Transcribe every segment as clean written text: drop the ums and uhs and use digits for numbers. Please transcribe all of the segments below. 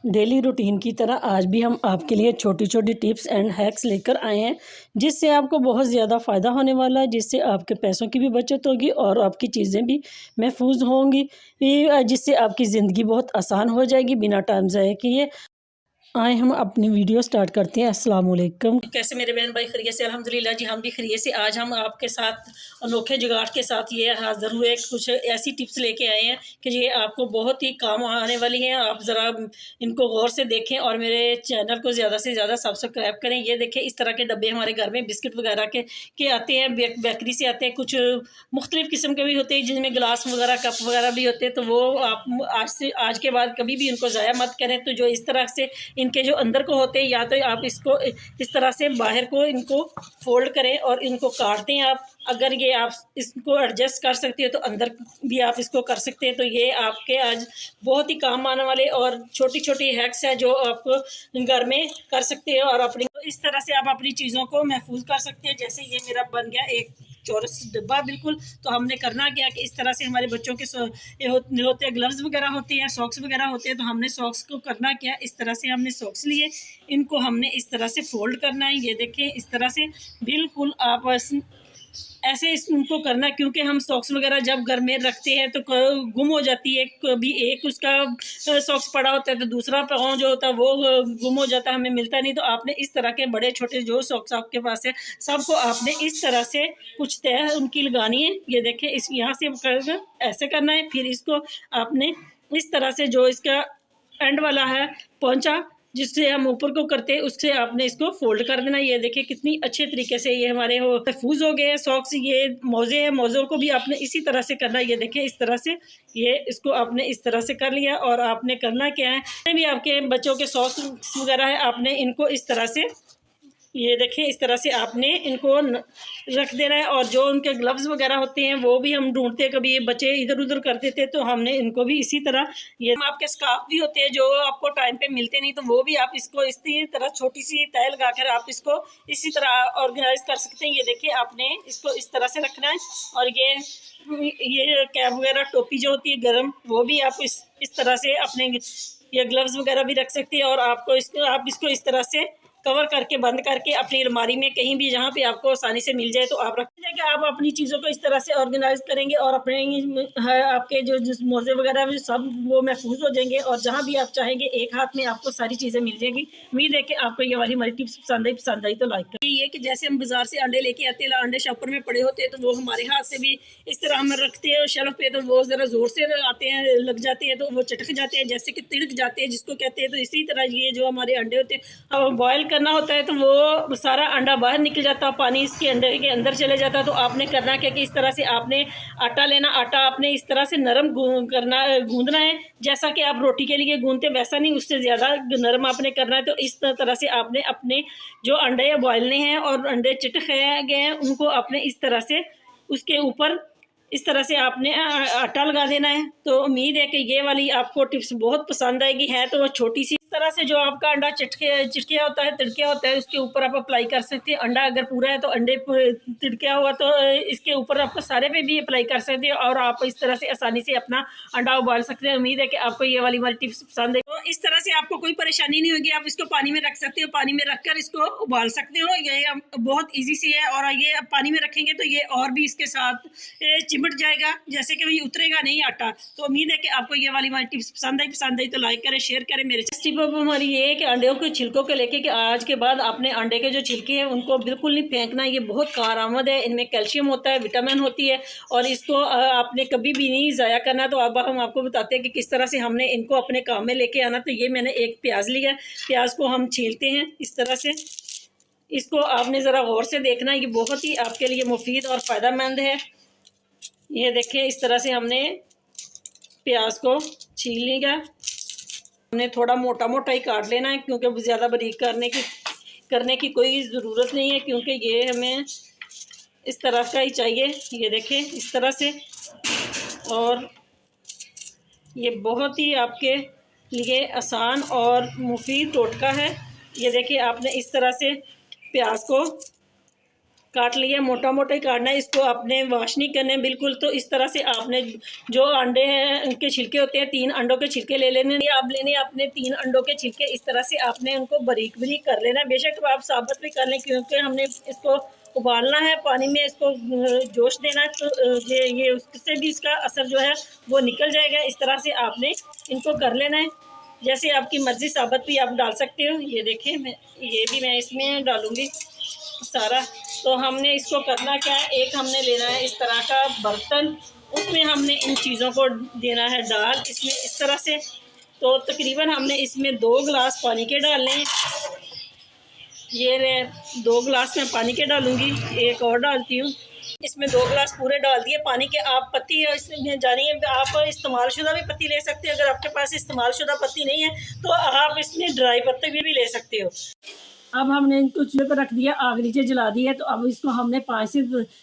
Daily routine की तरह आज भी हम आपके लिए छोटी छोटी टिप्स एंड हैक्स लेकर आए हैं, जिससे आपको बहुत ज़्यादा फ़ायदा होने वाला है, जिससे आपके पैसों की भी बचत होगी और आपकी चीज़ें भी महफूज होंगी। जिससे आपकी ज़िंदगी बहुत आसान हो जाएगी बिना टाइम ज़ाया किए। आए हम अपनी वीडियो स्टार्ट करते हैं। अस्सलाम वालेकुम। कैसे मेरे बहन भाई खैरियत से? अल्हम्दुलिल्लाह जी, हम भी खैरियत से। आज हम आपके साथ अनोखे जुगाड़ के साथ ये हाज़िर हुए, कुछ ऐसी टिप्स लेके आए हैं कि ये आपको बहुत ही काम आने वाली हैं। आप ज़रा इनको गौर से देखें और मेरे चैनल को ज़्यादा से ज़्यादा सब्सक्राइब करें। ये देखें, इस तरह के डब्बे हमारे घर में बिस्किट वगैरह के आते हैं, बेकरी से आते हैं। कुछ मुख्तलिफ़ किस्म के भी होते हैं जिनमें गिलास वगैरह, कप वगैरह भी होते हैं। तो वो आप आज के बाद कभी भी इनको ज़ाया मत करें। तो जो इस तरह से इनके जो अंदर को होते हैं, या तो आप इसको इस तरह से बाहर को इनको फोल्ड करें और इनको काट दें। आप अगर ये आप इसको एडजस्ट कर सकते हो तो अंदर भी आप इसको कर सकते हैं। तो ये आपके आज बहुत ही काम आने वाले और छोटी छोटी हैक्स है जो आपको घर में कर सकते हैं और अपनी इस तरह से आप अपनी चीज़ों को महफूज कर सकते हैं। जैसे ये मेरा बन गया एक चौरस डब्बा बिल्कुल। तो हमने करना क्या कि इस तरह से हमारे बच्चों के होते हैं, ग्लव्स वगैरह होते हैं, सॉक्स वगैरह होते हैं। तो हमने सॉक्स को करना क्या, इस तरह से हमने सॉक्स लिए, इनको हमने इस तरह से फोल्ड करना है। ये देखें, इस तरह से बिल्कुल आप ऐसे इनको करना, क्योंकि हम सॉक्स वगैरह जब घर में रखते हैं तो गुम हो जाती है। कभी एक उसका सॉक्स पड़ा होता है तो दूसरा पाँव जो होता है वो गुम हो जाता है, हमें मिलता नहीं। तो आपने इस तरह के बड़े छोटे जो सॉक्स आपके पास है, सबको आपने इस तरह से कुछ तय उनकी लगानी है। ये देखें, इस यहाँ से ऐसे करना है, फिर इसको आपने इस तरह से जो इसका एंड वाला है पहुंचा जिससे हम ऊपर को करते हैं, उससे आपने इसको फोल्ड कर देना। ये देखिए कितनी अच्छे तरीके से ये हमारे हो महफूज हो गए सॉक्स। ये मोजे हैं, मोज़ों को भी आपने इसी तरह से करना है। ये देखिए, इस तरह से ये इसको आपने इस तरह से कर लिया। और आपने करना क्या है, भी आपके बच्चों के सॉक्स वगैरह है, आपने इनको इस तरह से, ये देखें, इस तरह से आपने इनको रख देना है। और जो उनके ग्लव्स वगैरह होते हैं वो भी हम ढूंढते हैं, कभी बच्चे इधर उधर कर देते, तो हमने इनको भी इसी तरह, ये आपके स्कार्फ भी होते हैं जो आपको टाइम पे मिलते नहीं, तो वो भी आप इसको इसी तरह छोटी सी तय लगाकर आप इसको इसी तरह ऑर्गेनाइज कर सकते हैं। ये देखिए, आपने इसको इस तरह से रखना है। और ये कैप वगैरह, टोपी जो होती है गर्म, वो भी आप इस तरह से अपने ये ग्लव्स वगैरह भी रख सकते हैं। और आप इसको इस तरह से कवर करके बंद करके अपनी अलमारी में कहीं भी जहाँ पे आपको आसानी से मिल जाए तो आप रख जाएंगे। आप अपनी चीज़ों को इस तरह से ऑर्गेनाइज करेंगे और अपने आपके जो मोजे वगैरह भी सब वो महफूज हो जाएंगे। और जहाँ भी आप चाहेंगे एक हाथ में आपको सारी चीज़ें मिल जाएंगी। उम्मीद है कि आपको ये वाली हमारी टिप्स पसंद आई तो लाइक करें। ये कि जैसे हम बाजार से अंडे लेके आते हैं, अंडे शॉपर में पड़े होते हैं, तो वो हमारे हाथ से भी इस तरह हम रखते हैं शेल्फ पे, तो वो ज़रा ज़ोर से आते हैं, लग जाते हैं, तो वो चटक जाते हैं, जैसे कि तिड़क जाते हैं जिसको कहते हैं। तो इसी तरह ये जो हमारे अंडे होते हैं, बॉयल करना होता है तो वो सारा अंडा बाहर निकल जाता है, पानी इसके अंडे के अंदर चले जाता है। तो आपने करना क्या कि इस तरह से आपने आटा लेना, आटा आपने इस तरह से नरम गूंदना है, जैसा कि आप रोटी के लिए गूंदते वैसा नहीं, उससे ज़्यादा नरम आपने करना है। तो इस तरह से आपने अपने जो अंडे बॉयलने हैं और अंडे चिटक गए हैं उनको आपने इस तरह से उसके ऊपर इस तरह से आपने आटा लगा देना है। तो उम्मीद है कि ये वाली आपको टिप्स बहुत पसंद आएगी। है तो वो छोटी सी, इस तरह से जो आपका अंडा चिटकिया होता है, तिड़किया होता है, उसके ऊपर आप अप्लाई कर सकते हैं। अंडा अगर पूरा है तो अंडे तिड़किया हुआ तो इसके ऊपर आपको सारे पे भी अप्लाई कर सकते हैं और आप इस तरह से आसानी से अपना अंडा उबाल सकते हैं। उम्मीद है कि आपको ये वाली हमारी टिप्स पसंद है। तो इस तरह से आपको कोई परेशानी नहीं होगी, आप इसको पानी में रख सकते हो, पानी में रखकर इसको उबाल सकते हो। ये बहुत ईजी सी है। और ये पानी में रखेंगे तो ये और भी इसके साथ चिमट जाएगा, जैसे कि उतरेगा नहीं आटा। तो उम्मीद है कि आपको ये वाली हमारी टिप्स पसंद आई तो लाइक करें, शेयर करें। मेरे टिप हमारी ये है कि अंडों के छिलकों को लेके कि आज के बाद आपने अंडे के जो छिलके हैं उनको बिल्कुल नहीं फेंकना। ये बहुत कारआमद है, इनमें कैल्शियम होता है, विटामिन होती है, और इसको आपने कभी भी नहीं ज़ाया करना। तो अब हम आपको बताते हैं कि किस तरह से हमने इनको अपने काम में लेके आना। तो ये मैंने एक प्याज लिया, प्याज को हम छीलते हैं इस तरह से। इसको आपने ज़रा गौर से देखना, ये बहुत ही आपके लिए मुफीद और फ़ायदेमंद है। ये देखिए, इस तरह से हमने प्याज को छील लिया। हमने थोड़ा मोटा मोटा ही काट लेना है, क्योंकि ज़्यादा बारीक करने की कोई ज़रूरत नहीं है, क्योंकि ये हमें इस तरह का ही चाहिए। ये देखें, इस तरह से। और ये बहुत ही आपके लिए आसान और मुफीद टोटका है। ये देखिए, आपने इस तरह से प्याज को काट लिया, मोटा मोटा ही काटना है, इसको आपने वॉश नहीं करना है बिल्कुल। तो इस तरह से आपने जो अंडे हैं उनके छिलके होते हैं, 3 अंडों के छिलके ले लेने, आप लेने अपने 3 अंडों के छिलके, इस तरह से आपने उनको बारीक बारीक कर लेना है। बेशक आप साबुत भी कर लें, क्योंकि हमने इसको उबालना है पानी में, इसको जोश देना है, तो ये उससे भी इसका असर जो है वो निकल जाएगा। इस तरह से आपने इनको कर लेना है। जैसे आपकी मर्ज़ी साबुत भी आप डाल सकते हो। ये देखें, मैं इसमें डालूँगी सारा। तो हमने इसको करना क्या है, एक हमने लेना है इस तरह का बर्तन, उसमें हमने इन चीज़ों को देना है डाल, इसमें इस तरह से। तो तकरीबन हमने इसमें 2 गिलास पानी के डालने हैं। ये 2 गिलास मैं पानी के डालूँगी, एक और डालती हूँ। इसमें 2 गिलास पूरे डाल दिए पानी के। आप पत्ती इसमें जानिए, आप इस्तेमाल शुदा भी पत्ती ले सकते हैं। अगर आपके पास इस्तेमाल शुदा पत्ती नहीं है तो आप इसमें ड्राई पत्ते भी ले सकते हो। अब हमने इनको चूल्हे पर रख दिया, आग नीचे जला दी है। तो अब इसको हमने 5 से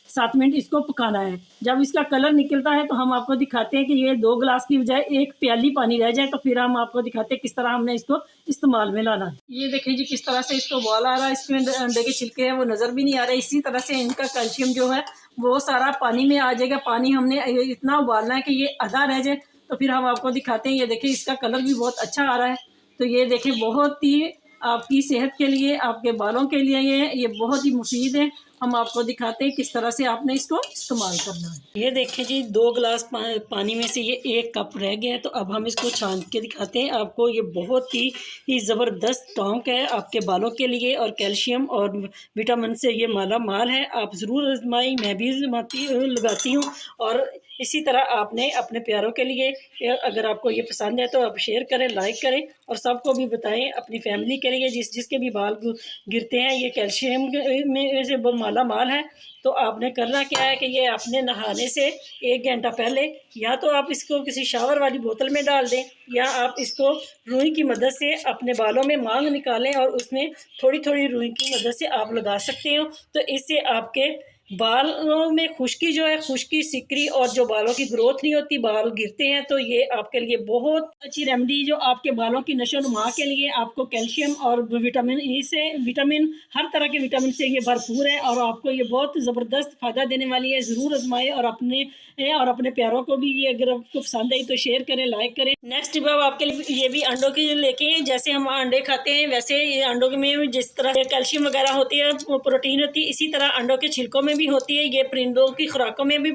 7 मिनट इसको पकाना है। जब इसका कलर निकलता है तो हम आपको दिखाते हैं कि ये 2 गिलास की बजाय 1 प्याली पानी रह जाए, तो फिर हम आपको दिखाते हैं किस तरह हमने इसको इस्तेमाल में लाना है। ये देखिए जी किस तरह से इसको बॉल आ रहा है, इसमें अंडे के छिलके हैं वो नज़र भी नहीं आ रहे। इसी तरह से इनका कैल्शियम जो है वो सारा पानी में आ जाएगा। पानी हमने इतना उबालना है कि ये आधा रह जाए, तो फिर हम आपको दिखाते हैं। ये देखिए इसका कलर भी बहुत अच्छा आ रहा है। तो ये देखिए बहुत ही आपकी सेहत के लिए, आपके बालों के लिए ये बहुत ही मुफीद है। हम आपको दिखाते हैं किस तरह से आपने इसको इस्तेमाल करना है। ये देखें जी 2 गिलास पानी में से ये 1 कप रह गया है। तो अब हम इसको छान के दिखाते हैं आपको। ये बहुत ही ज़बरदस्त टॉन्क है आपके बालों के लिए, और कैल्शियम और विटामिन से ये माला माल है। आप ज़रूर आजमाई, मैं भी लगाती हूँ। और इसी तरह आपने अपने प्यारों के लिए, अगर आपको ये पसंद है तो आप शेयर करें, लाइक करें, और सबको भी बताएं अपनी फैमिली के लिए जिसके भी बाल गिरते हैं। ये कैल्शियम में से माला माल है। तो आपने करना क्या है कि ये आपने नहाने से 1 घंटा पहले या तो आप इसको किसी शावर वाली बोतल में डाल दें, या आप इसको रुई की मदद से अपने बालों में मांग निकालें और उसमें थोड़ी थोड़ी रुई की मदद से आप लगा सकते हो। तो इससे आपके बालों में खुश्की जो है, खुश्की, सिकरी, और जो बालों की ग्रोथ नहीं होती, बाल गिरते हैं, तो ये आपके लिए बहुत अच्छी रेमेडी जो आपके बालों की नशो-नुमा के लिए, आपको कैल्शियम और विटामिन ई से, विटामिन हर तरह के विटामिन से ये भरपूर है, और आपको ये बहुत ज़बरदस्त फ़ायदा देने वाली है। ज़रूर आजमाएं, और अपने प्यारों को भी ये, अगर आपको पसंद आई तो शेयर करें, लाइक करें। नेक्स्ट टिप आपके लिए ये भी अंडों की लेके, जैसे हम अंडे खाते हैं वैसे ये अंडों में जिस तरह कैल्शियम वगैरह होती है, प्रोटीन होती है, इसी तरह अंडों के छिलकों में भी होती है। ये परिंदों की खुराकों में भी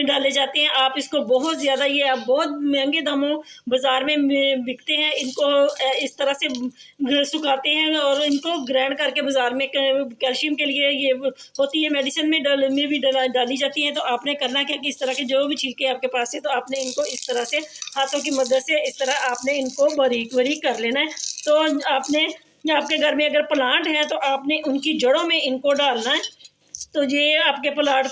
डाले जाते हैं। आप इसको बहुत ज़्यादा, ये आप बहुत महंगे दामों बाज़ार में बिकते हैं। इनको इस तरह से सुखाते हैं और इनको ग्राइंड करके बाज़ार में कैल्शियम के लिए ये होती है, मेडिसिन में भी डाली जाती है। तो आपने करना क्या कि इस तरह के जो भी छिलके आपके पास है, तो आपने इनको इस तरह से हाथों की मदद से इस तरह आपने इनको बारीक बारीक कर लेना है। तो आपने, आपके घर में अगर प्लांट है तो आपने उनकी जड़ों में इनको डालना है। तो ये आपके प्लांट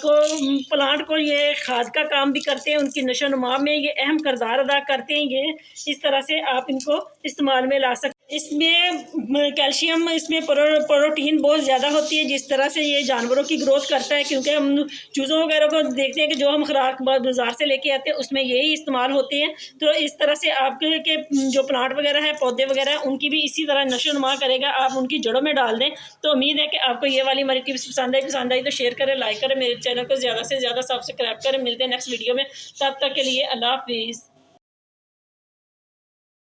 को ये खाद का काम भी करते हैं, उनकी नशो-नुमा में ये अहम किरदार अदा करते हैं। ये इस तरह से आप इनको इस्तेमाल में ला सकते हैं। इसमें कैल्शियम, इसमें प्रोटीन बहुत ज़्यादा होती है, जिस तरह से ये जानवरों की ग्रोथ करता है। क्योंकि हम चूज़ों वगैरह को देखते हैं कि जो हम खुराक बाज़ार से लेके आते हैं उसमें यही इस्तेमाल होते हैं। तो इस तरह से आपके जो प्लांट वगैरह हैं, पौधे वगैरह हैं, उनकी भी इसी तरह नशो-नुमा करेगा। आप उनकी जड़ों में डाल दें। तो उम्मीद है कि आपको ये वाली हमारी टिप्स पसंद आई तो शेयर करें, लाइक करें, मेरे चैनल को ज़्यादा से ज़्यादा सब्सक्राइब करें। मिलते हैं नेक्स्ट वीडियो में, तब तक के लिए अल्लाह हाफिज़।